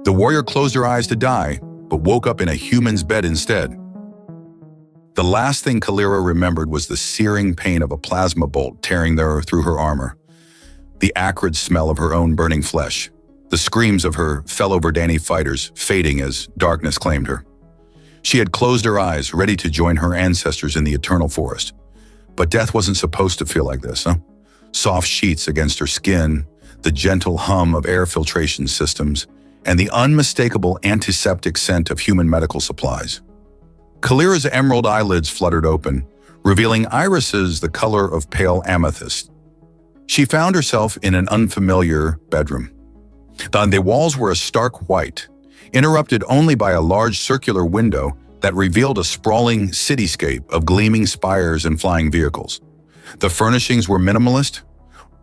The warrior closed her eyes to die, but woke up in a human's bed instead. The last thing Kalira remembered was the searing pain of a plasma bolt tearing through her armor, the acrid smell of her own burning flesh, the screams of her fellow Verdani fighters fading as darkness claimed her. She had closed her eyes, ready to join her ancestors in the eternal forest. But death wasn't supposed to feel like this, huh? Soft sheets against her skin, the gentle hum of air filtration systems, and the unmistakable antiseptic scent of human medical supplies. Kalira's emerald eyelids fluttered open, revealing irises the color of pale amethyst. She found herself in an unfamiliar bedroom. The walls were a stark white, interrupted only by a large circular window that revealed a sprawling cityscape of gleaming spires and flying vehicles. The furnishings were minimalist,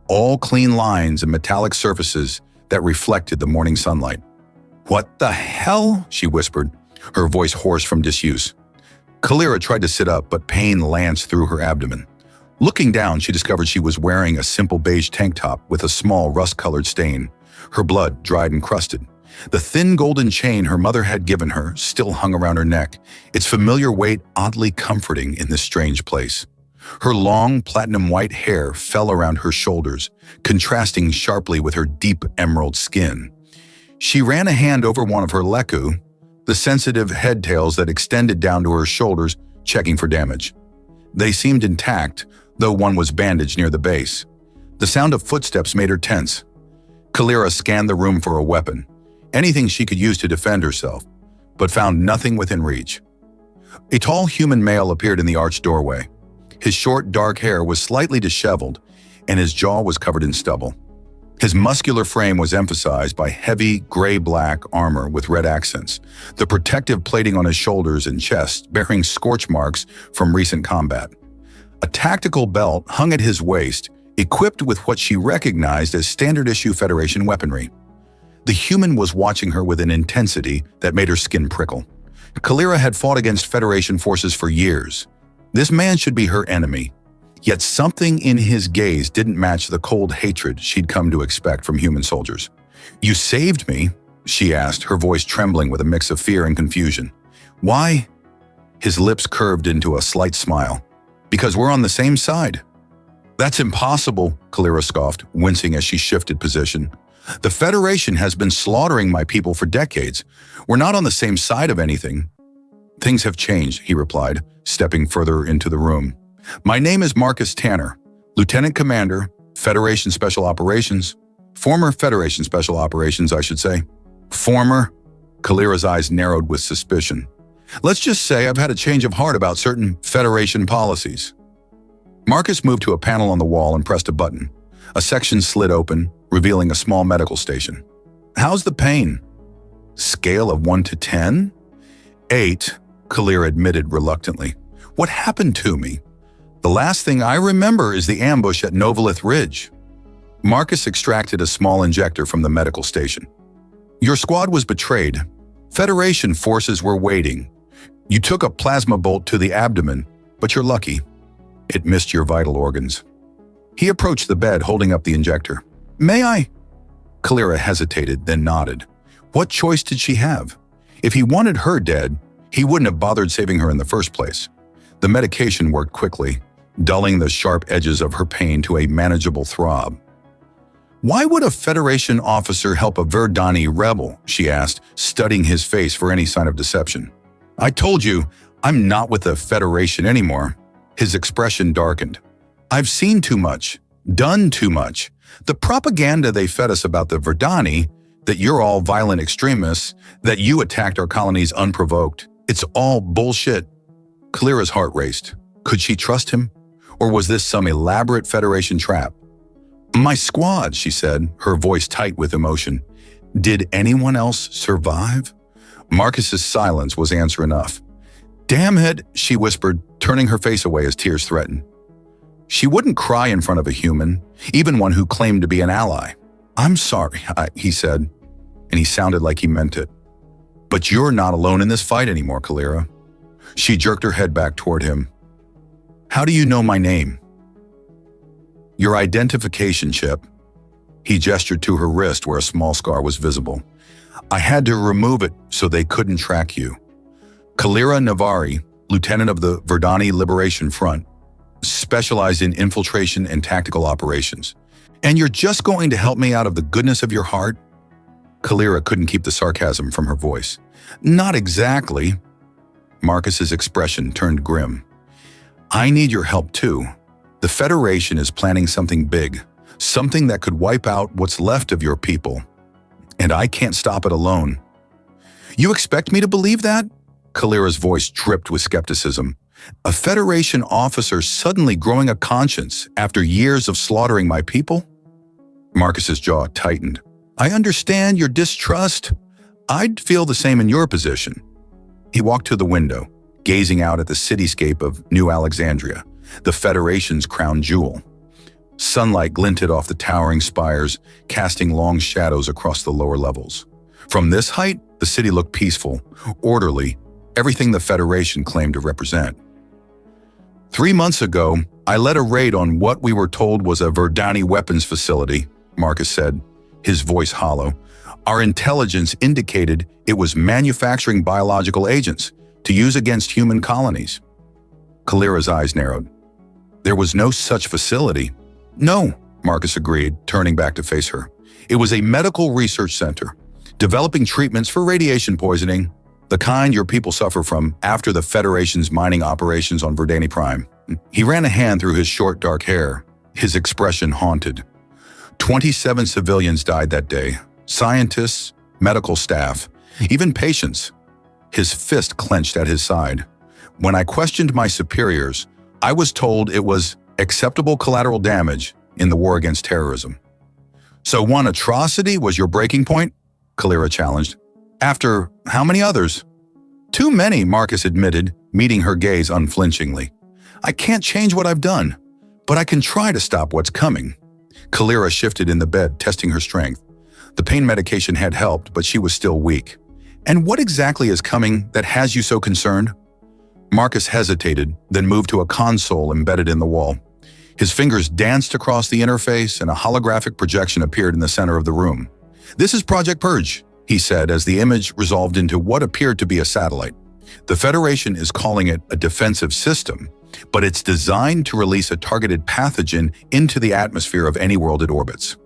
all clean lines and metallic surfaces that reflected the morning sunlight. "What the hell?" she whispered, her voice hoarse from disuse. Kalira tried to sit up, but pain lanced through her abdomen. Looking down, she discovered she was wearing a simple beige tank top with a small rust-colored stain, her blood dried and crusted. The thin golden chain her mother had given her still hung around her neck, its familiar weight oddly comforting in this strange place. Her long, platinum-white hair fell around her shoulders, contrasting sharply with her deep emerald skin. She ran a hand over one of her leku, the sensitive head tails that extended down to her shoulders, checking for damage. They seemed intact, though one was bandaged near the base. The sound of footsteps made her tense. Kalira scanned the room for a weapon, anything she could use to defend herself, but found nothing within reach. A tall human male appeared in the arched doorway. His short, dark hair was slightly disheveled, and his jaw was covered in stubble. His muscular frame was emphasized by heavy, gray-black armor with red accents, the protective plating on his shoulders and chest bearing scorch marks from recent combat. A tactical belt hung at his waist, equipped with what she recognized as standard-issue Federation weaponry. The human was watching her with an intensity that made her skin prickle. Kalira had fought against Federation forces for years. This man should be her enemy. Yet something in his gaze didn't match the cold hatred she'd come to expect from human soldiers. "You saved me?" she asked, her voice trembling with a mix of fear and confusion. "Why?" His lips curved into a slight smile. "Because we're on the same side." "That's impossible," Kalira scoffed, wincing as she shifted position. "The Federation has been slaughtering my people for decades. We're not on the same side of anything." "Things have changed," he replied, stepping further into the room. "My name is Marcus Tanner, Lieutenant Commander, Federation Special Operations. Former Federation Special Operations, I should say." "Former?" Kalira's eyes narrowed with suspicion. "Let's just say I've had a change of heart about certain Federation policies." Marcus moved to a panel on the wall and pressed a button. A section slid open, revealing a small medical station. "How's the pain?" "Scale of 1 to 10? 8, Kalira admitted reluctantly. "What happened to me? The last thing I remember is the ambush at Novalith Ridge." Marcus extracted a small injector from the medical station. "Your squad was betrayed. Federation forces were waiting. You took a plasma bolt to the abdomen, but you're lucky. It missed your vital organs." He approached the bed, holding up the injector. "May I?" Kalira hesitated, then nodded. What choice did she have? If he wanted her dead, he wouldn't have bothered saving her in the first place. The medication worked quickly, dulling the sharp edges of her pain to a manageable throb. "Why would a Federation officer help a Verdani rebel?" she asked, studying his face for any sign of deception. "I told you, I'm not with the Federation anymore." His expression darkened. "I've seen too much, done too much. The propaganda they fed us about the Verdani, that you're all violent extremists, that you attacked our colonies unprovoked, it's all bullshit." Kalira's heart raced. Could she trust him? Or was this some elaborate Federation trap? "My squad," she said, her voice tight with emotion. "Did anyone else survive?" Marcus's silence was answer enough. "Damn it," she whispered, turning her face away as tears threatened. She wouldn't cry in front of a human, even one who claimed to be an ally. "I'm sorry," he said, and he sounded like he meant it. "But you're not alone in this fight anymore, Kalira." She jerked her head back toward him. "How do you know my name?" "Your identification chip." He gestured to her wrist where a small scar was visible. I had to remove it so they couldn't track you. Kalira Navari, lieutenant of the Verdani Liberation Front, specialized in infiltration and tactical operations. And you're just going to help me out of the goodness of your heart? Kalira couldn't keep the sarcasm from her voice. Not exactly. Marcus's expression turned grim. I need your help too. The Federation is planning something big, something that could wipe out what's left of your people. And I can't stop it alone. You expect me to believe that? Kalira's voice dripped with skepticism. A Federation officer suddenly growing a conscience after years of slaughtering my people? Marcus's jaw tightened. I understand your distrust. I'd feel the same in your position. He walked to the window, gazing out at the cityscape of New Alexandria, the Federation's crown jewel. Sunlight glinted off the towering spires, casting long shadows across the lower levels. From this height, the city looked peaceful, orderly, everything the Federation claimed to represent. 3 months ago, I led a raid on what we were told was a Verdani weapons facility, Marcus said, his voice hollow. Our intelligence indicated it was manufacturing biological agents to use against human colonies. Kalira's eyes narrowed. There was no such facility. No, Marcus agreed, turning back to face her. It was a medical research center, developing treatments for radiation poisoning, the kind your people suffer from after the Federation's mining operations on Verdani Prime. He ran a hand through his short, dark hair, his expression haunted. 27 civilians died that day. Scientists, medical staff, even patients. His fist clenched at his side. When I questioned my superiors, I was told it was acceptable collateral damage in the war against terrorism. So one atrocity was your breaking point? Kalira challenged. After how many others? Too many, Marcus admitted, meeting her gaze unflinchingly. I can't change what I've done, but I can try to stop what's coming. Kalira shifted in the bed, testing her strength. The pain medication had helped, but she was still weak. And what exactly is coming that has you so concerned? Marcus hesitated, then moved to a console embedded in the wall. His fingers danced across the interface and a holographic projection appeared in the center of the room. This is Project Purge, he said as the image resolved into what appeared to be a satellite. The Federation is calling it a defensive system, but it's designed to release a targeted pathogen into the atmosphere of any world it orbits.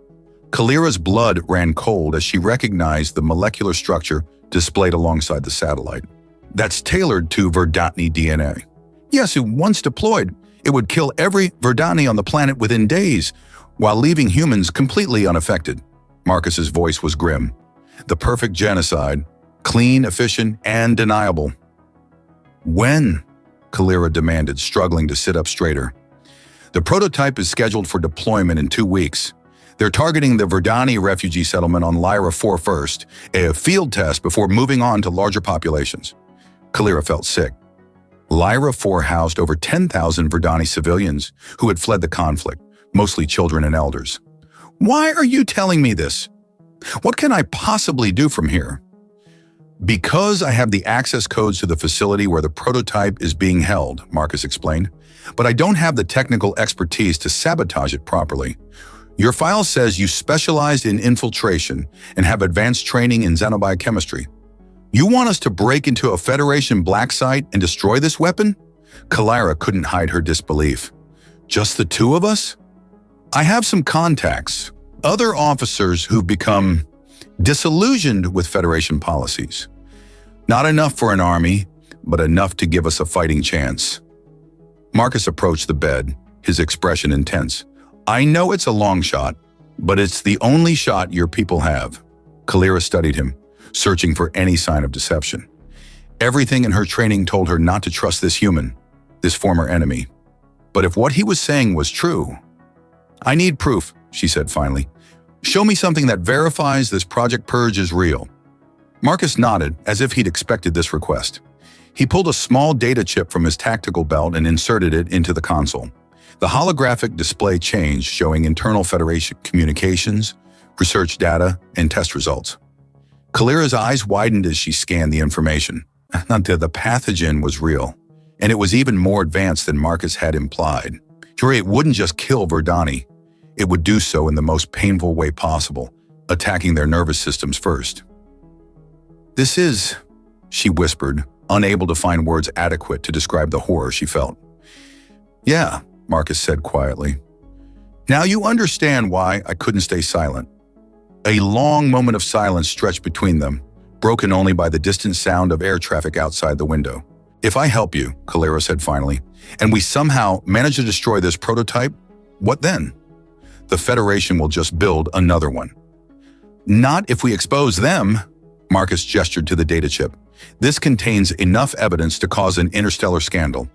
Kalira's blood ran cold as she recognized the molecular structure displayed alongside the satellite. That's tailored to Verdani DNA. Yes, once deployed, it would kill every Verdani on the planet within days, while leaving humans completely unaffected. Marcus's voice was grim. The perfect genocide, clean, efficient, and deniable. When? Kalira demanded, struggling to sit up straighter. The prototype is scheduled for deployment in 2 weeks. They're targeting the Verdani refugee settlement on Lyra 4 first, a field test before moving on to larger populations. Kalira felt sick. Lyra 4 housed over 10,000 Verdani civilians who had fled the conflict, mostly children and elders. Why are you telling me this? What can I possibly do from here? Because I have the access codes to the facility where the prototype is being held, Marcus explained, but I don't have the technical expertise to sabotage it properly. Your file says you specialized in infiltration and have advanced training in xenobiochemistry. You want us to break into a Federation black site and destroy this weapon? Kalira couldn't hide her disbelief. Just the two of us? I have some contacts, other officers who've become disillusioned with Federation policies. Not enough for an army, but enough to give us a fighting chance. Marcus approached the bed, his expression intense. I know it's a long shot, but it's the only shot your people have. Kalira studied him, searching for any sign of deception. Everything in her training told her not to trust this human, this former enemy. But if what he was saying was true, I need proof, she said finally. Show me something that verifies this Project Purge is real. Marcus nodded as if he'd expected this request. He pulled a small data chip from his tactical belt and inserted it into the console. The holographic display changed, showing internal Federation communications, research data, and test results. Kalira's eyes widened as she scanned the information. The pathogen was real, and it was even more advanced than Marcus had implied. It wouldn't just kill Verdani. It would do so in the most painful way possible, attacking their nervous systems first. This is, she whispered, unable to find words adequate to describe the horror she felt. Yeah, Marcus said quietly. Now you understand why I couldn't stay silent. A long moment of silence stretched between them, broken only by the distant sound of air traffic outside the window. If I help you, Calera said finally, and we somehow manage to destroy this prototype, what then? The Federation will just build another one. Not if we expose them, Marcus gestured to the data chip. This contains enough evidence to cause an interstellar scandal.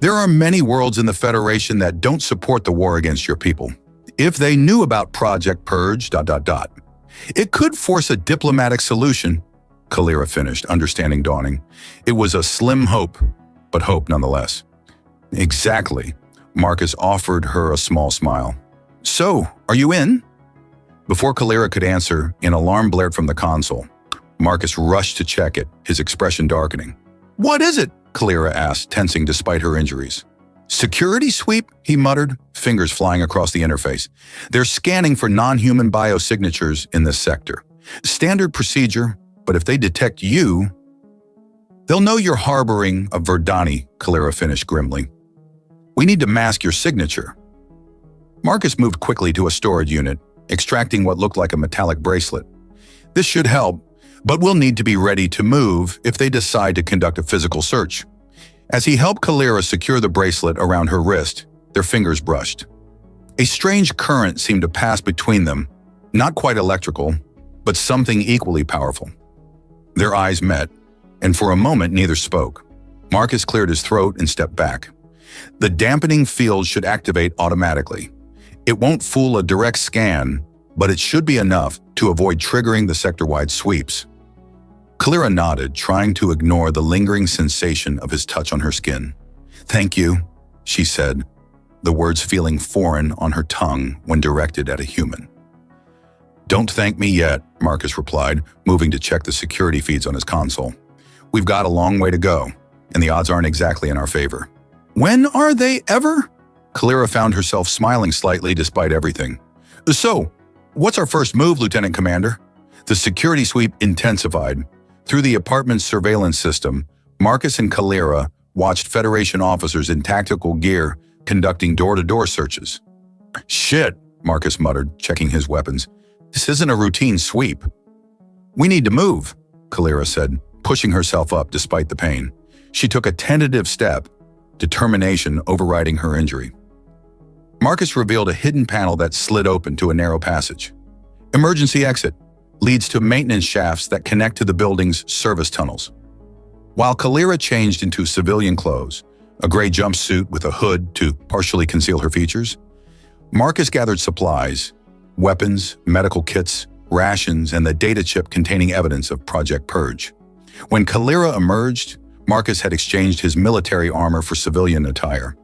There are many worlds in the Federation that don't support the war against your people. If they knew about Project Purge, it could force a diplomatic solution, Calera finished, understanding dawning. It was a slim hope, but hope nonetheless. Exactly. Marcus offered her a small smile. So, are you in? Before Calera could answer, an alarm blared from the console. Marcus rushed to check it, his expression darkening. What is it? Calera asked, tensing despite her injuries. Security sweep, he muttered, fingers flying across the interface. They're scanning for non-human biosignatures in this sector. Standard procedure, but if they detect you, they'll know you're harboring a Verdani, Calera finished grimly. We need to mask your signature. Marcus moved quickly to a storage unit, extracting what looked like a metallic bracelet. This should help, but we'll need to be ready to move if they decide to conduct a physical search. As he helped Calera secure the bracelet around her wrist, their fingers brushed. A strange current seemed to pass between them, not quite electrical, but something equally powerful. Their eyes met, and for a moment neither spoke. Marcus cleared his throat and stepped back. The dampening field should activate automatically. It won't fool a direct scan, but it should be enough to avoid triggering the sector-wide sweeps. Calera nodded, trying to ignore the lingering sensation of his touch on her skin. Thank you, she said, the words feeling foreign on her tongue when directed at a human. Don't thank me yet, Marcus replied, moving to check the security feeds on his console. We've got a long way to go, and the odds aren't exactly in our favor. When are they ever? Calera found herself smiling slightly despite everything. So, what's our first move, Lieutenant Commander? The security sweep intensified. Through the apartment's surveillance system, Marcus and Calera watched Federation officers in tactical gear conducting door-to-door searches. Shit, Marcus muttered, checking his weapons. This isn't a routine sweep. We need to move, Calera said, pushing herself up despite the pain. She took a tentative step, determination overriding her injury. Marcus revealed a hidden panel that slid open to a narrow passage. Emergency exit leads to maintenance shafts that connect to the building's service tunnels. While Calera changed into civilian clothes, a gray jumpsuit with a hood to partially conceal her features, Marcus gathered supplies, weapons, medical kits, rations, and the data chip containing evidence of Project Purge. When Calera emerged, Marcus had exchanged his military armor for civilian attire.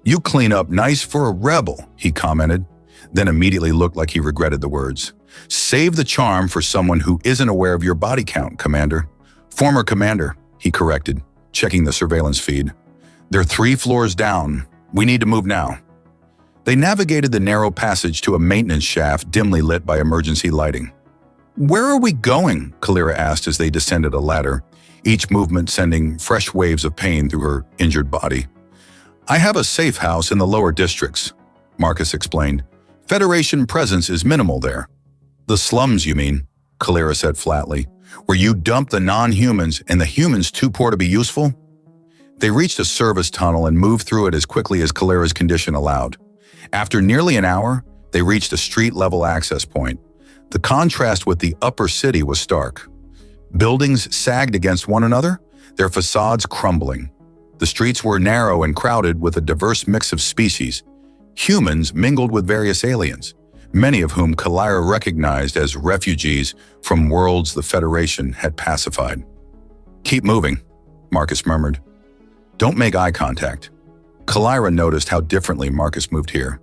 You clean up nice for a rebel, he commented, then immediately looked like he regretted the words. Save the charm for someone who isn't aware of your body count, Commander. Former Commander, he corrected, checking the surveillance feed. They're 3 floors down. We need to move now. They navigated the narrow passage to a maintenance shaft dimly lit by emergency lighting. Where are we going? Calera asked as they descended a ladder, each movement sending fresh waves of pain through her injured body. I have a safe house in the lower districts, Marcus explained. Federation presence is minimal there. The slums, you mean? Calera said flatly. Where you dump the non-humans and the humans too poor to be useful? They reached a service tunnel and moved through it as quickly as Calera's condition allowed. After nearly an hour, they reached a street-level access point. The contrast with the upper city was stark. Buildings sagged against one another, their facades crumbling. The streets were narrow and crowded with a diverse mix of species. Humans mingled with various aliens, many of whom Calera recognized as refugees from worlds the Federation had pacified. Keep moving, Marcus murmured. Don't make eye contact. Calera noticed how differently Marcus moved here.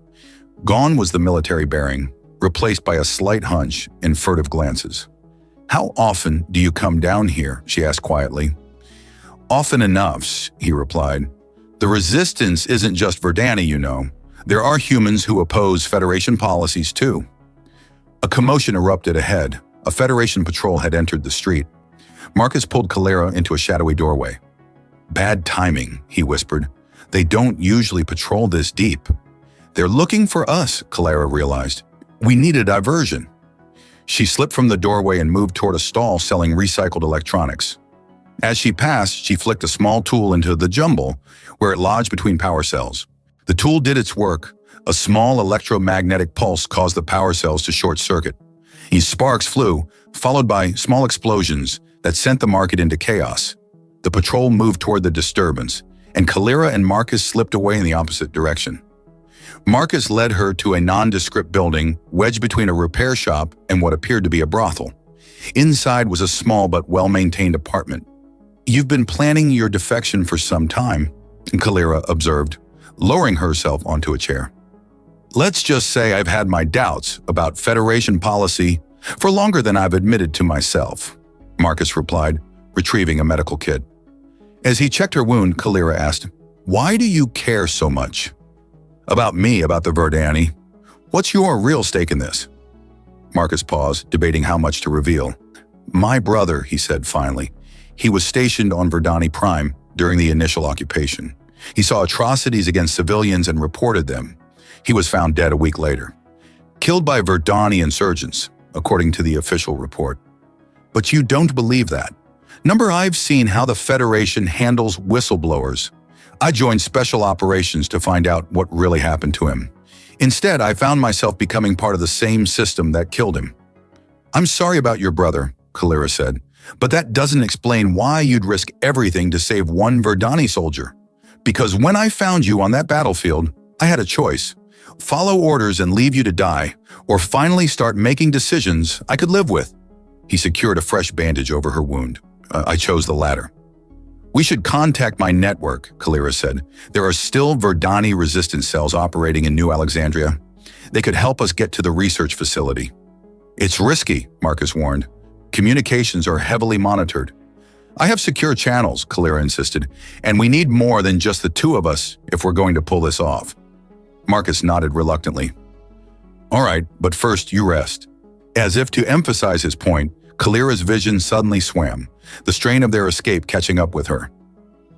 Gone was the military bearing, replaced by a slight hunch and furtive glances. How often do you come down here? She asked quietly. Often enough, he replied. The resistance isn't just Verdani, you know. There are humans who oppose Federation policies too. A commotion erupted ahead. A Federation patrol had entered the street. Marcus pulled Calera into a shadowy doorway. "Bad timing," he whispered. "They don't usually patrol this deep." "They're looking for us," Calera realized. "We need a diversion." She slipped from the doorway and moved toward a stall selling recycled electronics. As she passed, she flicked a small tool into the jumble, where it lodged between power cells. The tool did its work. A small electromagnetic pulse caused the power cells to short-circuit. These sparks flew, followed by small explosions that sent the market into chaos. The patrol moved toward the disturbance, and Calera and Marcus slipped away in the opposite direction. Marcus led her to a nondescript building wedged between a repair shop and what appeared to be a brothel. Inside was a small but well-maintained apartment. "You've been planning your defection for some time," Calera observed, lowering herself onto a chair. "Let's just say I've had my doubts about Federation policy for longer than I've admitted to myself," Marcus replied, retrieving a medical kit. As he checked her wound, Calera asked, "Why do you care so much?" "About me, about the Verdani. What's your real stake in this?" Marcus paused, debating how much to reveal. "My brother," he said finally. "He was stationed on Verdani Prime during the initial occupation. He saw atrocities against civilians and reported them. He was found dead a week later. Killed by Verdani insurgents, according to the official report. But you don't believe that. I've seen how the Federation handles whistleblowers. I joined special operations to find out what really happened to him. Instead, I found myself becoming part of the same system that killed him." "I'm sorry about your brother," Calera said, "but that doesn't explain why you'd risk everything to save one Verdani soldier. Because when I found you on that battlefield, I had a choice. Follow orders and leave you to die, or finally start making decisions I could live with." He secured a fresh bandage over her wound. "I chose the latter." "We should contact my network," Calera said. "There are still Verdani resistance cells operating in New Alexandria. They could help us get to the research facility." "It's risky," Marcus warned. "Communications are heavily monitored." "I have secure channels," Calera insisted, "and we need more than just the two of us if we're going to pull this off." Marcus nodded reluctantly. "All right, but first you rest." As if to emphasize his point, Calera's vision suddenly swam, the strain of their escape catching up with her.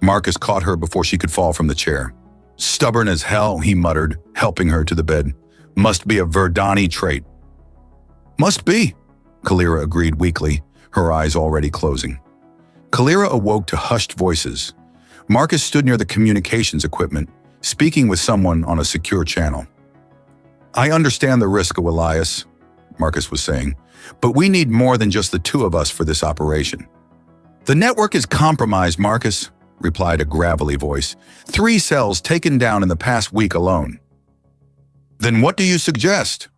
Marcus caught her before she could fall from the chair. "Stubborn as hell," he muttered, helping her to the bed. "Must be a Verdani trait." "Must be," Calera agreed weakly, her eyes already closing. Calera awoke to hushed voices. Marcus stood near the communications equipment, speaking with someone on a secure channel. "I understand the risk, Elias," Marcus was saying, "but we need more than just the two of us for this operation." "The network is compromised, Marcus," replied a gravelly voice. 3 cells taken down in the past week alone." "Then what do you suggest?"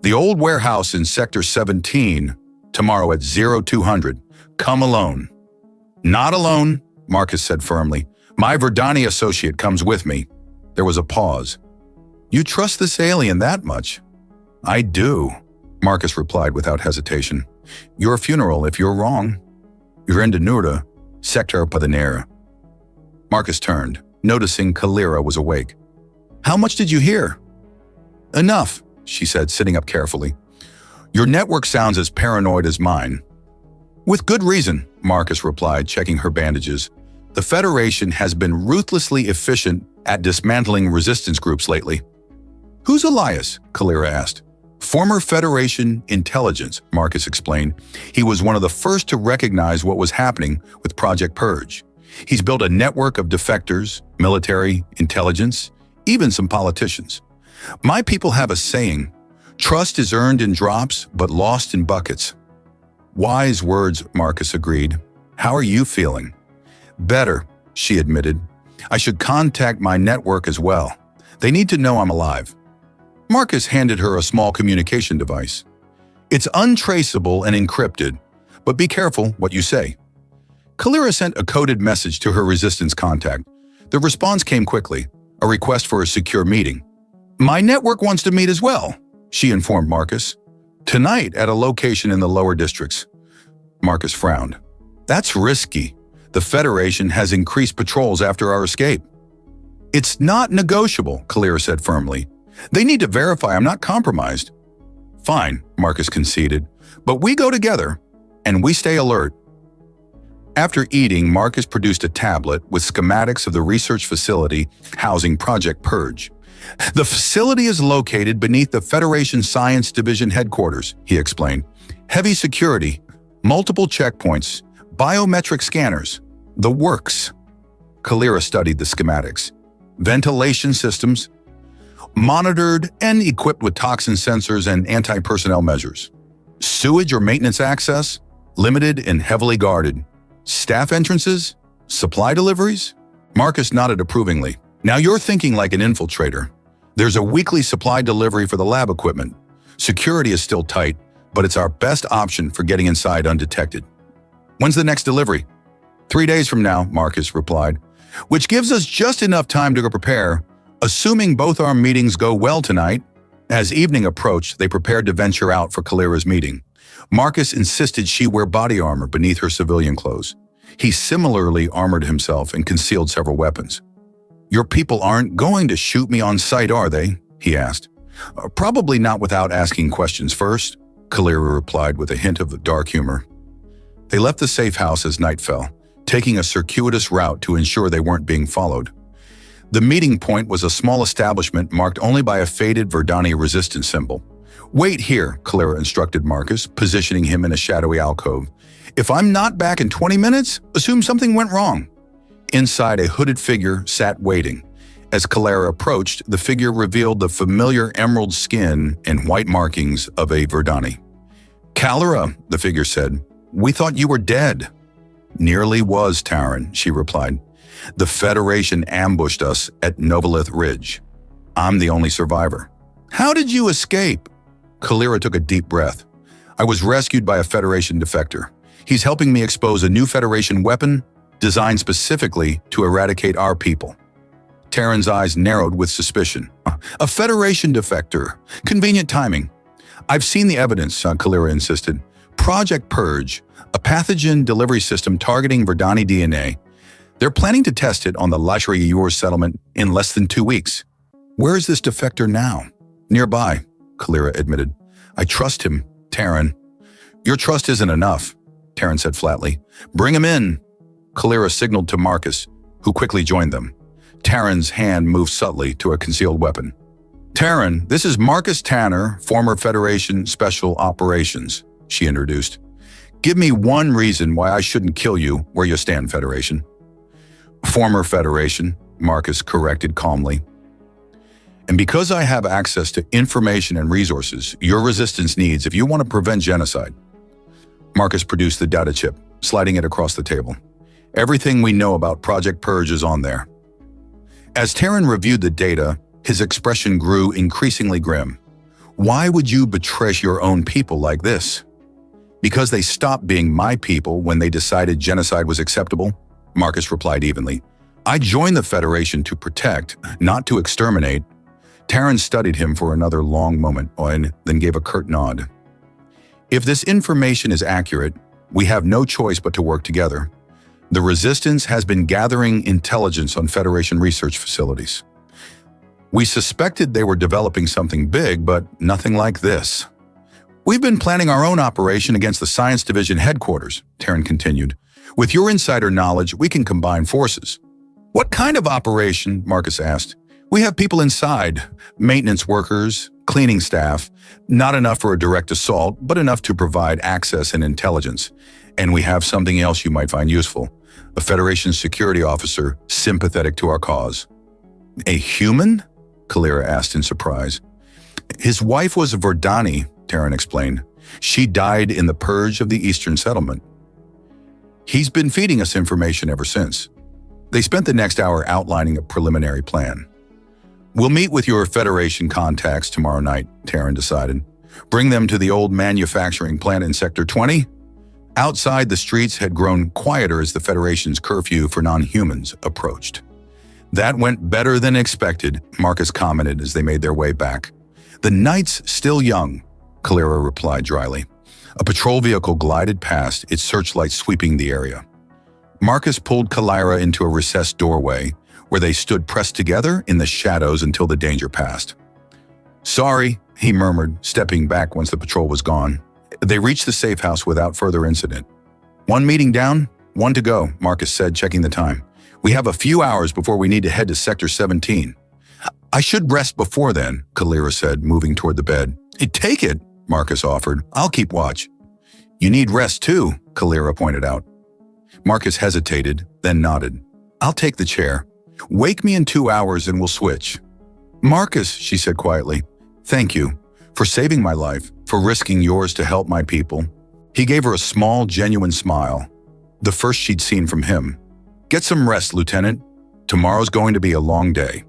"The old warehouse in Sector 17, tomorrow at 0200. Come alone." "Not alone," Marcus said firmly. "My Verdani associate comes with me." There was a pause. "You trust this alien that much?" "I do," Marcus replied without hesitation. "Your funeral if you're wrong. Nura, Sector Padanera." Marcus turned, noticing Calera was awake. "How much did you hear?" "Enough," she said, sitting up carefully. "Your network sounds as paranoid as mine." "With good reason," Marcus replied, checking her bandages. "The Federation has been ruthlessly efficient at dismantling resistance groups lately." "Who's Elias?" Calera asked. "Former Federation intelligence," Marcus explained. "He was one of the first to recognize what was happening with Project Purge. He's built a network of defectors, military, intelligence, even some politicians. My people have a saying, trust is earned in drops but lost in buckets." "Wise words," Marcus agreed. "How are you feeling?" "Better," she admitted. "I should contact my network as well. They need to know I'm alive." Marcus handed her a small communication device. "It's untraceable and encrypted, but be careful what you say." Calera sent a coded message to her resistance contact. The response came quickly, a request for a secure meeting. "My network wants to meet as well," she informed Marcus. "Tonight at a location in the lower districts." Marcus frowned. "That's risky. The Federation has increased patrols after our escape." "It's not negotiable," Calera said firmly. "They need to verify I'm not compromised." "Fine," Marcus conceded, "but we go together, and we stay alert." After eating, Marcus produced a tablet with schematics of the research facility housing Project Purge. The facility is located beneath the Federation Science Division headquarters, he explained. Heavy security, multiple checkpoints, biometric scanners, the works. Kalira studied the schematics. Ventilation systems, monitored and equipped with toxin sensors and anti-personnel measures. Sewage or maintenance access, limited and heavily guarded. Staff entrances, supply deliveries. Marcus nodded approvingly. Now you're thinking like an infiltrator. There's a weekly supply delivery for the lab equipment. Security is still tight, but it's our best option for getting inside undetected. When's the next delivery? 3 days from now, Marcus replied, which gives us just enough time to go prepare, assuming both our meetings go well tonight. As evening approached, they prepared to venture out for Kalira's meeting. Marcus insisted she wear body armor beneath her civilian clothes. He similarly armored himself and concealed several weapons. Your people aren't going to shoot me on sight, are they? He asked. Probably not without asking questions first, Kalira replied with a hint of dark humor. They left the safe house as night fell, taking a circuitous route to ensure they weren't being followed. The meeting point was a small establishment marked only by a faded Verdani resistance symbol. Wait here, Kalira instructed Marcus, positioning him in a shadowy alcove. If I'm not back in 20 minutes, assume something went wrong. Inside, a hooded figure sat waiting. As Kalira approached, the figure revealed the familiar emerald skin and white markings of a Verdani. Kalira, the figure said, we thought you were dead. Nearly was, Taryn, she replied. The Federation ambushed us at Novalith Ridge. I'm the only survivor. How did you escape? Kalira took a deep breath. I was rescued by a Federation defector. He's helping me expose a new Federation weapon designed specifically to eradicate our people. Taryn's eyes narrowed with suspicion. A Federation defector. Convenient timing. I've seen the evidence, Kalira insisted. Project Purge, a pathogen delivery system targeting Verdani DNA. They're planning to test it on the Lashri-Ur settlement in less than 2 weeks. Where is this defector now? Nearby, Kalira admitted. I trust him, Taryn. Your trust isn't enough, Taryn said flatly. Bring him in. Kalira signaled to Marcus, who quickly joined them. Taryn's hand moved subtly to a concealed weapon. Taryn, this is Marcus Tanner, former Federation Special Operations, she introduced. Give me one reason why I shouldn't kill you where you stand, Federation. Former Federation, Marcus corrected calmly. And because I have access to information and resources your resistance needs if you want to prevent genocide. Marcus produced the data chip, sliding it across the table. Everything we know about Project Purge is on there. As Taryn reviewed the data, his expression grew increasingly grim. Why would you betray your own people like this? Because they stopped being my people when they decided genocide was acceptable, Marcus replied evenly. I joined the Federation to protect, not to exterminate. Taryn studied him for another long moment and then gave a curt nod. If this information is accurate, we have no choice but to work together. The Resistance has been gathering intelligence on Federation research facilities. We suspected they were developing something big, but nothing like this. We've been planning our own operation against the Science Division headquarters, Taryn continued. With your insider knowledge, we can combine forces. What kind of operation? Marcus asked. We have people inside, maintenance workers, cleaning staff, not enough for a direct assault, but enough to provide access and intelligence. And we have something else you might find useful, a Federation security officer sympathetic to our cause. A human? Kalira asked in surprise. His wife was a Verdani, Taryn explained. She died in the purge of the Eastern Settlement. He's been feeding us information ever since. They spent the next hour outlining a preliminary plan. We'll meet with your Federation contacts tomorrow night, Taryn decided. Bring them to the old manufacturing plant in Sector 20. Outside, the streets had grown quieter as the Federation's curfew for non-humans approached. That went better than expected, Marcus commented as they made their way back. The night's still young, Kalira replied dryly. A patrol vehicle glided past, its searchlight sweeping the area. Marcus pulled Kalira into a recessed doorway, where they stood pressed together in the shadows until the danger passed. Sorry, he murmured, stepping back once the patrol was gone. They reached the safe house without further incident. One meeting down, One to go, Marcus said, checking the time. We have a few hours before we need to head to Sector 17. I should rest before then, Kalira said, moving toward the bed. Take it, Marcus offered. I'll keep watch. You need rest too, Kalira pointed out. Marcus hesitated, then nodded. I'll take the chair. Wake me in 2 hours and we'll switch. Marcus, she said quietly, thank you for saving my life, for risking yours to help my people. He gave her a small, genuine smile, the first she'd seen from him. Get some rest, Lieutenant. Tomorrow's going to be a long day.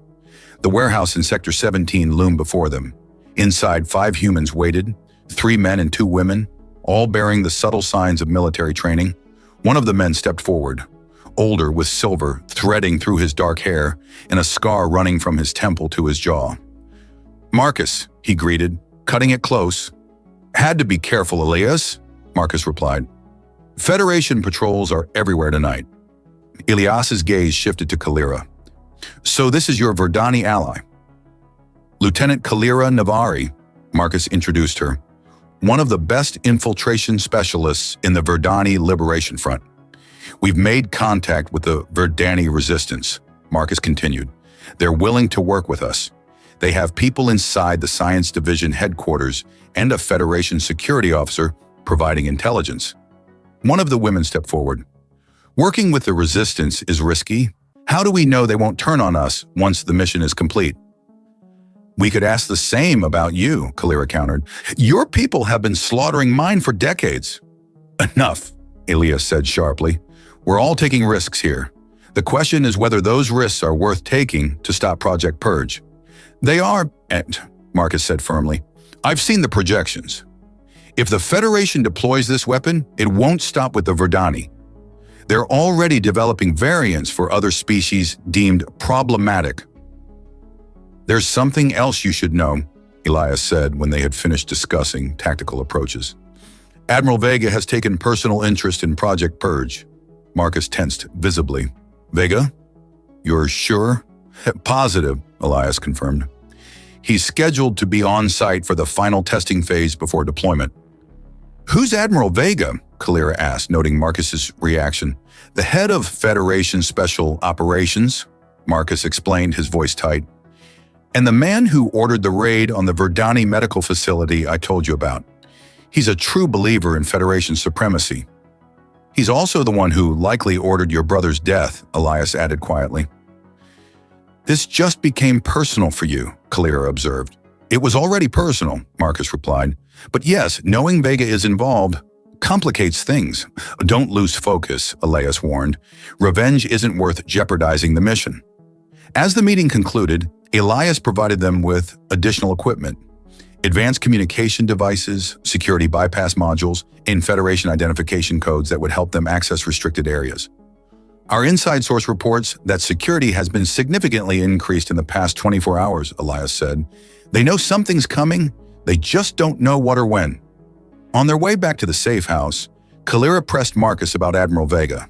The warehouse in Sector 17 loomed before them. Inside, 5 humans waited, 3 men and 2 women, all bearing the subtle signs of military training. One of the men stepped forward, older with silver threading through his dark hair and a scar running from his temple to his jaw. Marcus, he greeted, cutting it close. Had to be careful, Elias, Marcus replied. Federation patrols are everywhere tonight. Elias's gaze shifted to Kalira. So this is your Verdani ally. Lieutenant Kalira Navari, Marcus introduced her. One of the best infiltration specialists in the Verdani Liberation Front. We've made contact with the Verdani resistance, Marcus continued. They're willing to work with us. They have people inside the Science Division headquarters and a Federation security officer providing intelligence. One of the women stepped forward. Working with the resistance is risky. How do we know they won't turn on us once the mission is complete? We could ask the same about you, Kalira countered. Your people have been slaughtering mine for decades. Enough, Elias said sharply. We're all taking risks here. The question is whether those risks are worth taking to stop Project Purge. They are, Marcus said firmly. I've seen the projections. If the Federation deploys this weapon, it won't stop with the Verdani. They're already developing variants for other species deemed problematic. There's something else you should know, Elias said when they had finished discussing tactical approaches. Admiral Vega has taken personal interest in Project Purge. Marcus tensed visibly. Vega? You're sure? Positive, Elias confirmed. He's scheduled to be on site for the final testing phase before deployment. Who's Admiral Vega? Kalira asked, noting Marcus's reaction. The head of Federation Special Operations, Marcus explained, his voice tight. And the man who ordered the raid on the Verdani medical facility I told you about. He's a true believer in Federation supremacy. He's also the one who likely ordered your brother's death, Elias added quietly. This just became personal for you, Kalira observed. It was already personal, Marcus replied. But yes, knowing Vega is involved complicates things. Don't lose focus, Elias warned. Revenge isn't worth jeopardizing the mission. As the meeting concluded, Elias provided them with additional equipment, advanced communication devices, security bypass modules, and Federation identification codes that would help them access restricted areas. Our inside source reports that security has been significantly increased in the past 24 hours, Elias said. They know something's coming, they just don't know what or when. On their way back to the safe house, Kalira pressed Marcus about Admiral Vega.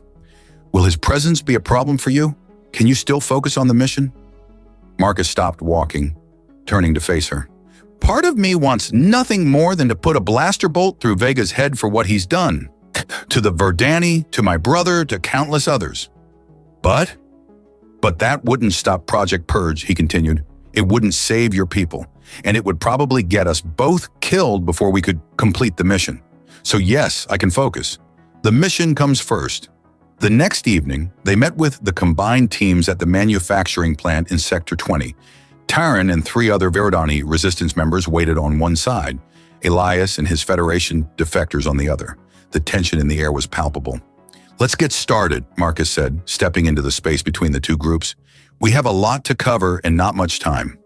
Will his presence be a problem for you? Can you still focus on the mission? Marcus stopped walking, turning to face her. Part of me wants nothing more than to put a blaster bolt through Vega's head for what he's done. To the Verdani, to my brother, to countless others. But that wouldn't stop Project Purge, he continued. It wouldn't save your people, and it would probably get us both killed before we could complete the mission. So yes, I can focus. The mission comes first. The next evening, they met with the combined teams at the manufacturing plant in Sector 20. Taran and 3 other Verdani resistance members waited on one side, Elias and his Federation defectors on the other. The tension in the air was palpable. Let's get started, Marcus said, stepping into the space between the two groups. We have a lot to cover and not much time.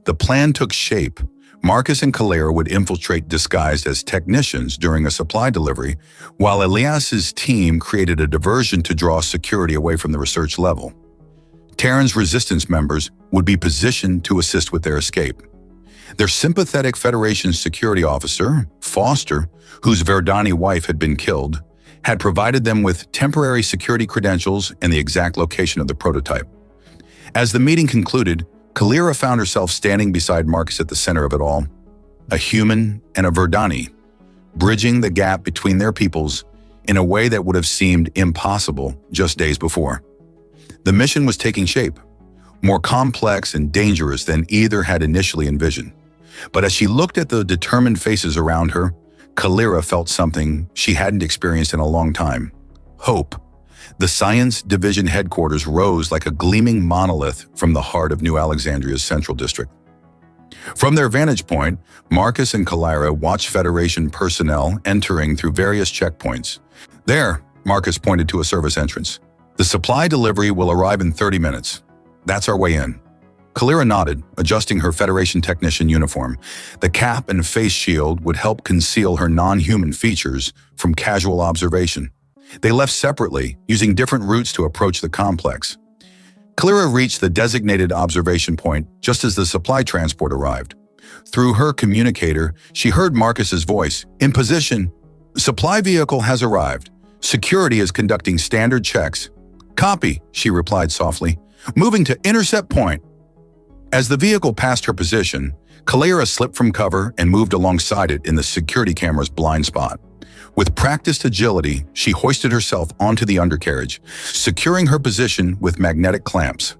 The plan took shape. Marcus and Kalira would infiltrate disguised as technicians during a supply delivery, while Elias's team created a diversion to draw security away from the research level. Taran's resistance members would be positioned to assist with their escape. Their sympathetic Federation security officer, Foster, whose Verdani wife had been killed, had provided them with temporary security credentials and the exact location of the prototype. As the meeting concluded, Kalira found herself standing beside Marcus at the center of it all, a human and a Verdani, bridging the gap between their peoples in a way that would have seemed impossible just days before. The mission was taking shape, more complex and dangerous than either had initially envisioned. But as she looked at the determined faces around her, Kalira felt something she hadn't experienced in a long time: hope. The Science Division headquarters rose like a gleaming monolith from the heart of New Alexandria's central district. From their vantage point, Marcus and Kalira watched Federation personnel entering through various checkpoints. There, Marcus pointed to a service entrance. "The supply delivery will arrive in 30 minutes. That's our way in." Kalira nodded, adjusting her Federation technician uniform. The cap and face shield would help conceal her non-human features from casual observation. They left separately, using different routes to approach the complex. Kalira reached the designated observation point just as the supply transport arrived. Through her communicator, she heard Marcus's voice. "In position. Supply vehicle has arrived. Security is conducting standard checks." "Copy," she replied softly. "Moving to intercept point." As the vehicle passed her position, Kalira slipped from cover and moved alongside it in the security camera's blind spot. With practiced agility, she hoisted herself onto the undercarriage, securing her position with magnetic clamps.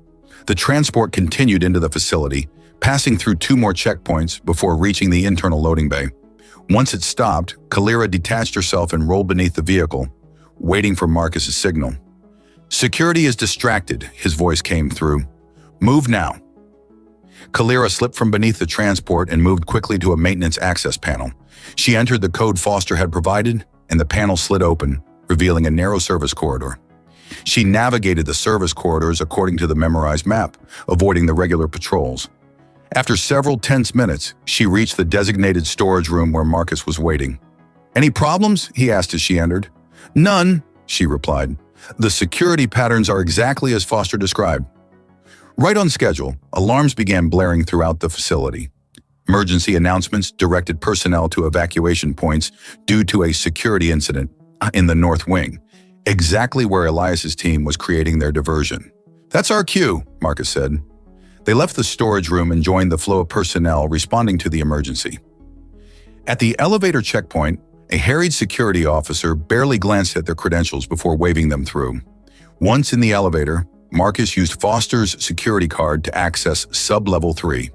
The transport continued into the facility, passing through 2 more checkpoints before reaching the internal loading bay. Once it stopped, Kalira detached herself and rolled beneath the vehicle, waiting for Marcus's signal. "Security is distracted," his voice came through. "Move now." Kalira slipped from beneath the transport and moved quickly to a maintenance access panel. She entered the code Foster had provided, and the panel slid open, revealing a narrow service corridor. She navigated the service corridors according to the memorized map, avoiding the regular patrols. After several tense minutes, she reached the designated storage room where Marcus was waiting. "Any problems?" he asked as she entered. "None," she replied. "The security patterns are exactly as Foster described." Right on schedule, alarms began blaring throughout the facility. Emergency announcements directed personnel to evacuation points due to a security incident in the North Wing, exactly where Elias's team was creating their diversion. "That's our cue," Marcus said. They left the storage room and joined the flow of personnel responding to the emergency. At the elevator checkpoint, a harried security officer barely glanced at their credentials before waving them through. Once in the elevator, Marcus used Foster's security card to access sub-level 3.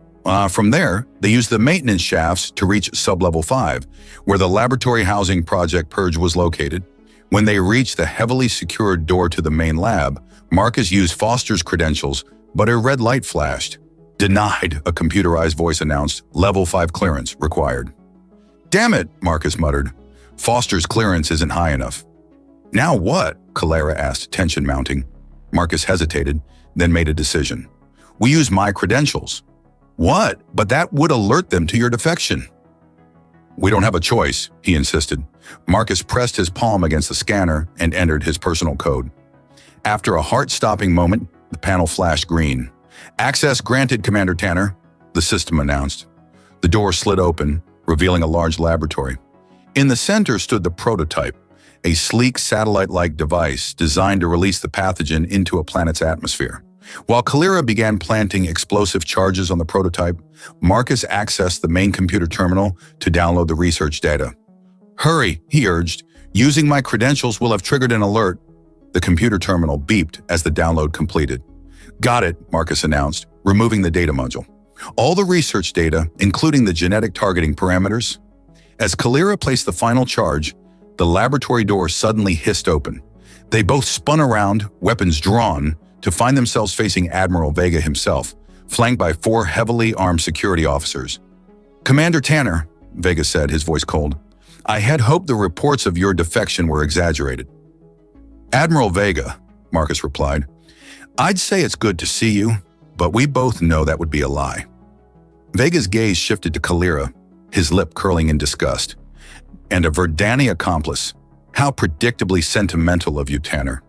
From there, they used the maintenance shafts to reach sub-level 5, where the laboratory housing project Purge was located. When they reached the heavily secured door to the main lab, Marcus used Foster's credentials, but a red light flashed. "Denied," a computerized voice announced. "Level 5 clearance required." "Damn it," Marcus muttered. "Foster's clearance isn't high enough." "Now what?" Kalira asked, tension mounting. Marcus hesitated, then made a decision. "We use my credentials." "What? But that would alert them to your defection." "We don't have a choice," he insisted. Marcus pressed his palm against the scanner and entered his personal code. After a heart-stopping moment, the panel flashed green. "Access granted, Commander Tanner," the system announced. The door slid open, revealing a large laboratory. In the center stood the prototype, a sleek satellite-like device designed to release the pathogen into a planet's atmosphere. While Kalira began planting explosive charges on the prototype, Marcus accessed the main computer terminal to download the research data. "Hurry," he urged. "Using my credentials will have triggered an alert." The computer terminal beeped as the download completed. "Got it," Marcus announced, removing the data module. "All the research data, including the genetic targeting parameters." As Kalira placed the final charge, the laboratory door suddenly hissed open. They both spun around, weapons drawn, to find themselves facing Admiral Vega himself, flanked by 4 heavily armed security officers. "Commander Tanner," Vega said, his voice cold, "I had hoped the reports of your defection were exaggerated." "Admiral Vega," Marcus replied, "I'd say it's good to see you, but we both know that would be a lie." Vega's gaze shifted to Kalira, his lip curling in disgust. "And a Verdani accomplice. How predictably sentimental of you, Tanner.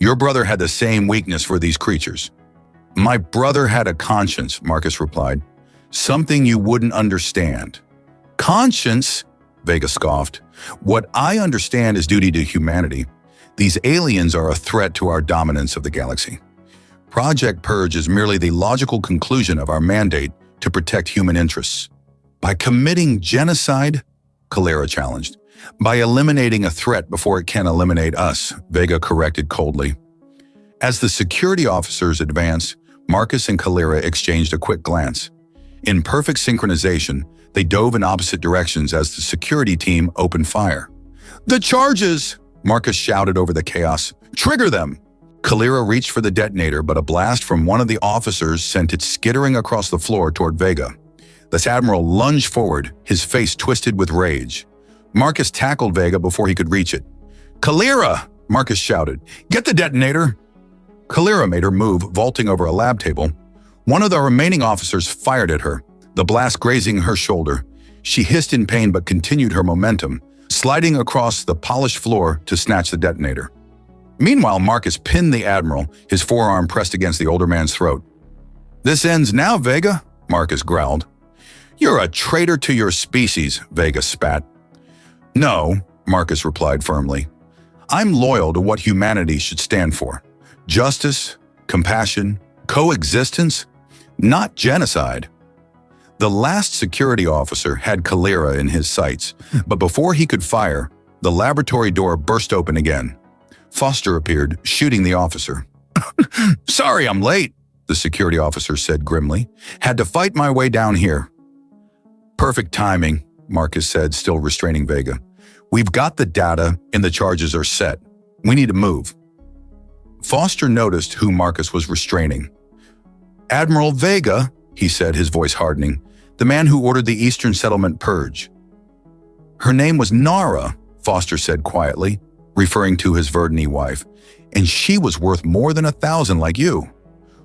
Your brother had the same weakness for these creatures." "My brother had a conscience," Marcus replied. "Something you wouldn't understand." "Conscience?" Vega scoffed. "What I understand is duty to humanity. These aliens are a threat to our dominance of the galaxy. Project Purge is merely the logical conclusion of our mandate to protect human interests." "By committing genocide?" Kalira challenged. By eliminating a threat before it can eliminate us, Vega corrected coldly. As the security officers advanced, Marcus and Kalira exchanged a quick glance. In perfect synchronization, they dove in opposite directions as the security team opened fire. "The charges!" Marcus shouted over the chaos. "Trigger them!" Kalira reached for the detonator, but a blast from one of the officers sent it skittering across the floor toward Vega. The admiral lunged forward, his face twisted with rage. Marcus tackled Vega before he could reach it. "Kalira!" Marcus shouted. "Get the detonator!" Kalira made her move, vaulting over a lab table. One of the remaining officers fired at her, the blast grazing her shoulder. She hissed in pain but continued her momentum, sliding across the polished floor to snatch the detonator. Meanwhile, Marcus pinned the admiral, his forearm pressed against the older man's throat. "This ends now, Vega," Marcus growled. "You're a traitor to your species," Vega spat. "No," Marcus replied firmly. "I'm loyal to what humanity should stand for. Justice, compassion, coexistence, not genocide." The last security officer had Kalira in his sights, but before he could fire, the laboratory door burst open again. Foster appeared, shooting the officer. "Sorry I'm late," the security officer said grimly. "Had to fight my way down here." "Perfect timing," Marcus said, still restraining Vega. "We've got the data and the charges are set. We need to move." Foster noticed who Marcus was restraining. "Admiral Vega," he said, his voice hardening, "the man who ordered the Eastern Settlement purge." "Her name was Nara," Foster said quietly, referring to his Verdany wife, "and she was worth more than 1,000 like you."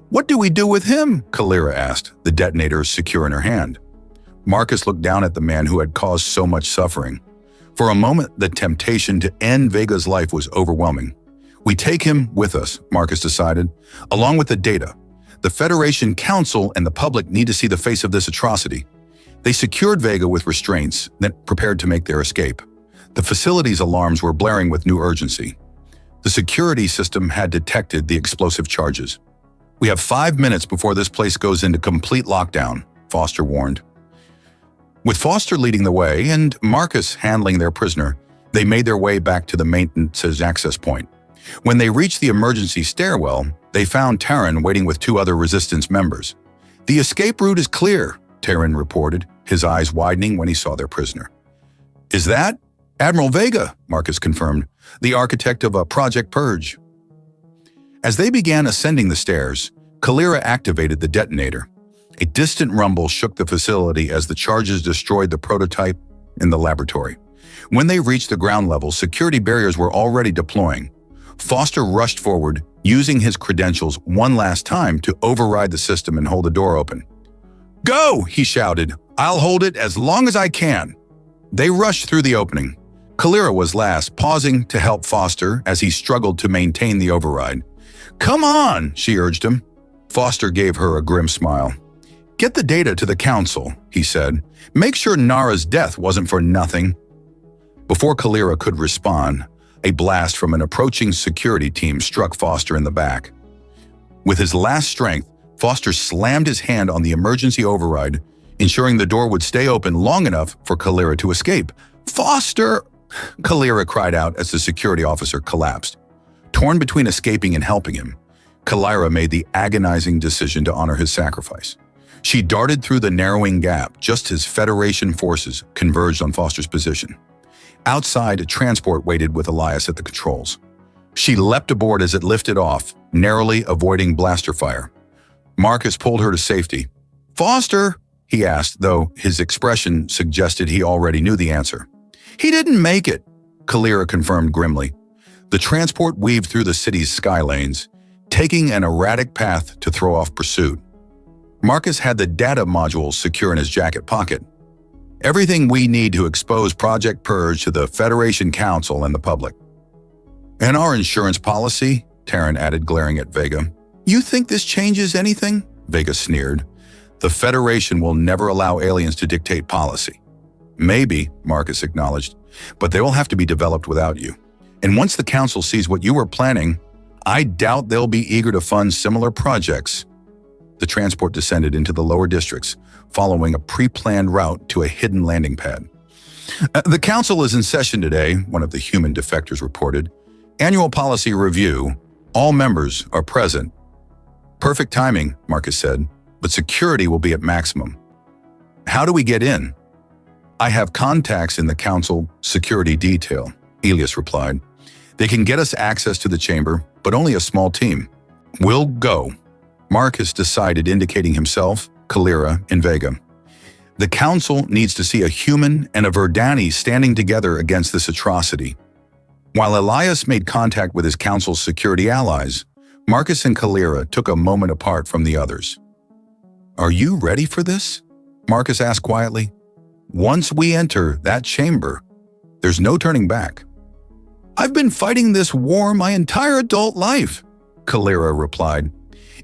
"What do we do with him?" Kalira asked, the detonator secure in her hand. Marcus looked down at the man who had caused so much suffering. For a moment, the temptation to end Vega's life was overwhelming. "We take him with us," Marcus decided, "along with the data. The Federation Council and the public need to see the face of this atrocity." They secured Vega with restraints, then prepared to make their escape. The facility's alarms were blaring with new urgency. The security system had detected the explosive charges. "We have 5 minutes before this place goes into complete lockdown," Foster warned. With Foster leading the way and Marcus handling their prisoner, they made their way back to the maintenance access point. When they reached the emergency stairwell, they found Terran waiting with 2 other resistance members. "The escape route is clear," Terran reported, his eyes widening when he saw their prisoner. "Is that Admiral Vega?" Marcus confirmed, "the architect of a Project Purge." As they began ascending the stairs, Kalira activated the detonator. A distant rumble shook the facility as the charges destroyed the prototype in the laboratory. When they reached the ground level, security barriers were already deploying. Foster rushed forward, using his credentials one last time to override the system and hold the door open. "Go!" he shouted. "I'll hold it as long as I can." They rushed through the opening. Kalira was last, pausing to help Foster as he struggled to maintain the override. "Come on," she urged him. Foster gave her a grim smile. "Get the data to the council," he said. "Make sure Nara's death wasn't for nothing." Before Kalira could respond, a blast from an approaching security team struck Foster in the back. With his last strength, Foster slammed his hand on the emergency override, ensuring the door would stay open long enough for Kalira to escape. "Foster!" Kalira cried out as the security officer collapsed. Torn between escaping and helping him, Kalira made the agonizing decision to honor his sacrifice. She darted through the narrowing gap just as Federation forces converged on Foster's position. Outside, a transport waited with Elias at the controls. She leapt aboard as it lifted off, narrowly avoiding blaster fire. Marcus pulled her to safety. "Foster?" he asked, though his expression suggested he already knew the answer. "He didn't make it," Kalira confirmed grimly. The transport weaved through the city's sky lanes, taking an erratic path to throw off pursuit. Marcus had the data modules secure in his jacket pocket. "Everything we need to expose Project Purge to the Federation Council and the public." "And our insurance policy?" Terran added, glaring at Vega. "You think this changes anything?" Vega sneered. "The Federation will never allow aliens to dictate policy." "Maybe," Marcus acknowledged, "but they will have to be developed without you. And once the Council sees what you were planning, I doubt they'll be eager to fund similar projects." The transport descended into the lower districts, following a pre-planned route to a hidden landing pad. The council is in session today, one of the human defectors reported. Annual policy review. All members are present. Perfect timing, Marcus said, but security will be at maximum. How do we get in? I have contacts in the council security detail, Elias replied. They can get us access to the chamber, but only a small team. We'll go. Marcus decided, indicating himself, Kalira, and Vega. The council needs to see a human and a Verdani standing together against this atrocity. While Elias made contact with his council's security allies, Marcus and Kalira took a moment apart from the others. Are you ready for this? Marcus asked quietly. Once we enter that chamber, there's no turning back. I've been fighting this war my entire adult life, Kalira replied.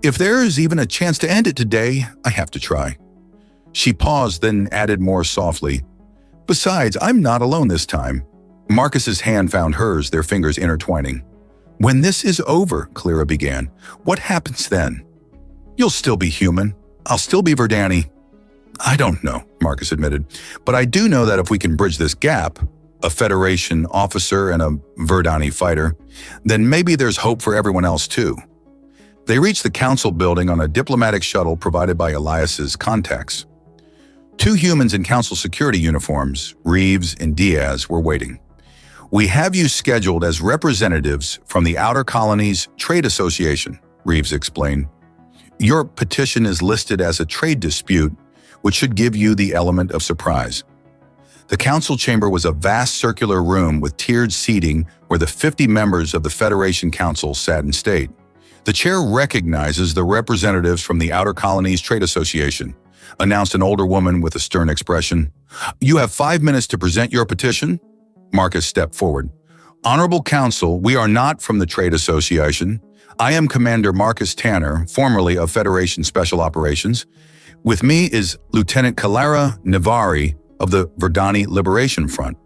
If there is even a chance to end it today, I have to try. She paused, then added more softly. Besides, I'm not alone this time. Marcus's hand found hers, their fingers intertwining. When this is over, Kalira began, what happens then? You'll still be human. I'll still be Verdani. I don't know, Marcus admitted, but I do know that if we can bridge this gap, a Federation officer and a Verdani fighter, then maybe there's hope for everyone else too. They reached the council building on a diplomatic shuttle provided by Elias's contacts. Two humans in council security uniforms, Reeves and Diaz, were waiting. We have you scheduled as representatives from the Outer Colonies Trade Association, Reeves explained. Your petition is listed as a trade dispute, which should give you the element of surprise. The council chamber was a vast circular room with tiered seating where the 50 members of the Federation Council sat in state. The chair recognizes the representatives from the Outer Colonies Trade Association, announced an older woman with a stern expression. You have 5 minutes to present your petition. Marcus stepped forward. Honorable Council, we are not from the Trade Association. I am Commander Marcus Tanner, formerly of Federation Special Operations. With me is Lieutenant Kalira Navari of the Verdani Liberation Front.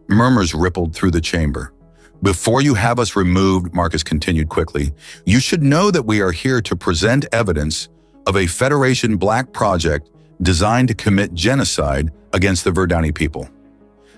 Murmurs rippled through the chamber. Before you have us removed, Marcus continued quickly, you should know that we are here to present evidence of a Federation black project designed to commit genocide against the Verdani people.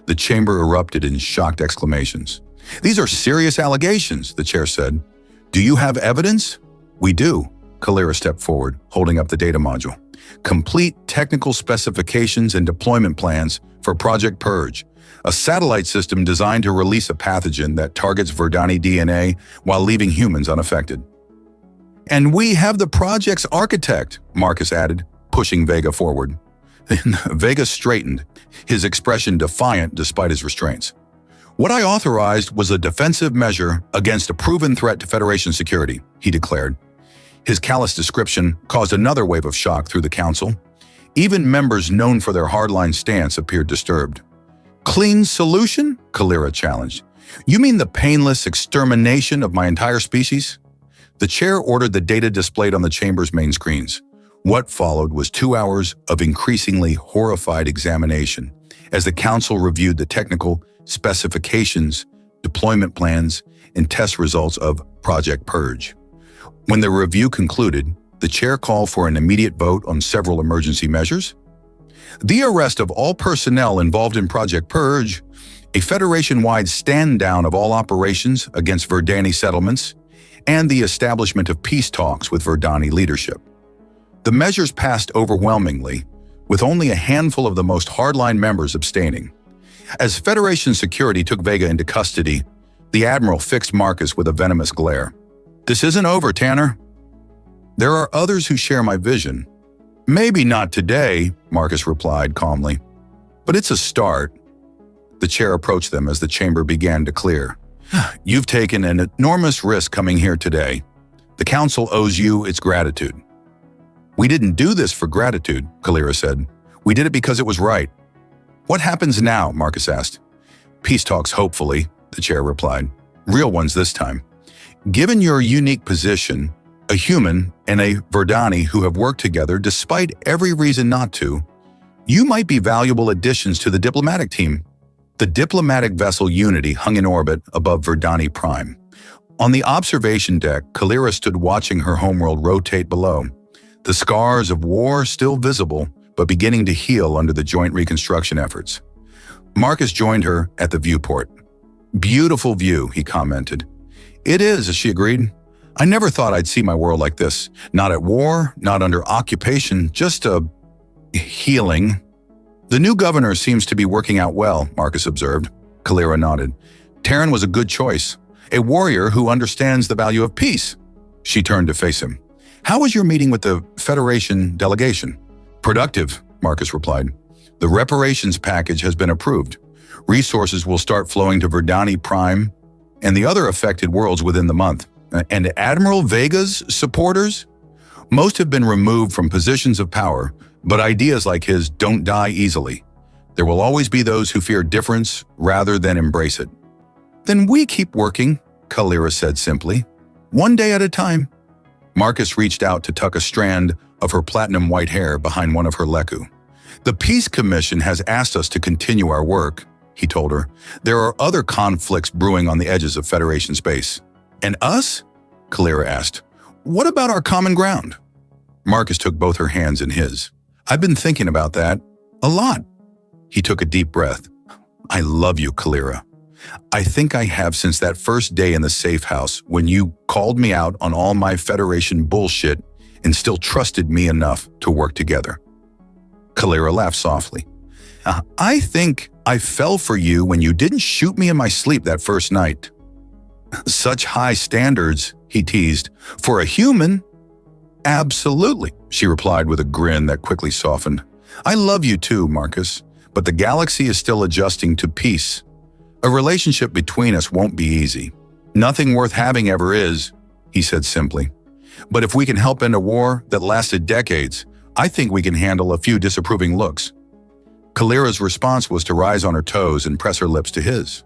The chamber erupted in shocked exclamations. These are serious allegations, the chair said. Do you have evidence? We do. Kalira stepped forward, holding up the data module. Complete technical specifications and deployment plans for Project Purge, a satellite system designed to release a pathogen that targets Verdani DNA while leaving humans unaffected. And we have the project's architect, Marcus added, pushing Vega forward. Vega straightened, his expression defiant despite his restraints. What I authorized was a defensive measure against a proven threat to Federation security, he declared. His callous description caused another wave of shock through the council. Even members known for their hardline stance appeared disturbed. Clean solution? Kalira challenged. You mean the painless extermination of my entire species? The chair ordered the data displayed on the chamber's main screens. What followed was 2 hours of increasingly horrified examination as the council reviewed the technical specifications, deployment plans, and test results of Project Purge. When the review concluded, the chair called for an immediate vote on several emergency measures. The arrest of all personnel involved in Project Purge, a Federation-wide stand-down of all operations against Verdani settlements, and the establishment of peace talks with Verdani leadership. The measures passed overwhelmingly, with only a handful of the most hardline members abstaining. As Federation security took Vega into custody, the Admiral fixed Marcus with a venomous glare. This isn't over, Tanner. There are others who share my vision. Maybe not today, Marcus replied calmly, but it's a start. The chair approached them as the chamber began to clear. You've taken an enormous risk coming here today. The council owes you its gratitude. We didn't do this for gratitude, Kalira said. We did it because it was right. What happens now? Marcus asked. Peace talks, hopefully, the chair replied. Real ones this time. Given your unique position, a human and a Verdani who have worked together despite every reason not to, you might be valuable additions to the diplomatic team. The diplomatic vessel Unity hung in orbit above Verdani Prime. On the observation deck, Kalira stood watching her homeworld rotate below. The scars of war still visible, but beginning to heal under the joint reconstruction efforts. Marcus joined her at the viewport. "Beautiful view," he commented. "It is," she agreed. "I never thought I'd see my world like this. Not at war, not under occupation, just a healing." "The new governor seems to be working out well," Marcus observed. Kalira nodded. "Terran was a good choice. A warrior who understands the value of peace." She turned to face him. "How was your meeting with the Federation delegation?" "Productive," Marcus replied. "The reparations package has been approved. Resources will start flowing to Verdani Prime and the other affected worlds within the month. And Admiral Vega's supporters? Most have been removed from positions of power, but ideas like his don't die easily. There will always be those who fear difference rather than embrace it." "Then we keep working," Kalira said simply. "One day at a time." Marcus reached out to tuck a strand of her platinum white hair behind one of her leku. "The Peace Commission has asked us to continue our work," he told her. "There are other conflicts brewing on the edges of Federation space." "And us?" Kalira asked. "What about our common ground?" Marcus took both her hands in his. "I've been thinking about that. A lot." He took a deep breath. "I love you, Kalira. I think I have since that first day in the safe house when you called me out on all my Federation bullshit and still trusted me enough to work together." Kalira laughed softly. "I think I fell for you when you didn't shoot me in my sleep that first night." "Such high standards," he teased. "For a human?" "Absolutely," she replied with a grin that quickly softened. "I love you too, Marcus, but the galaxy is still adjusting to peace. A relationship between us won't be easy. Nothing worth having ever is," he said simply. "But if we can help end a war that lasted decades, I think we can handle a few disapproving looks." Kalira's response was to rise on her toes and press her lips to his.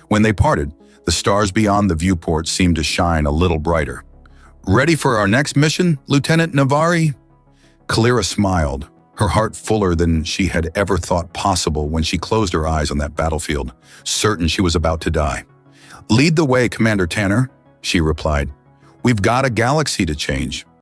When they parted, the stars beyond the viewport seemed to shine a little brighter. "Ready for our next mission, Lieutenant Navari?" Kalira smiled, her heart fuller than she had ever thought possible when she closed her eyes on that battlefield, certain she was about to die. "Lead the way, Commander Tanner," she replied. "We've got a galaxy to change."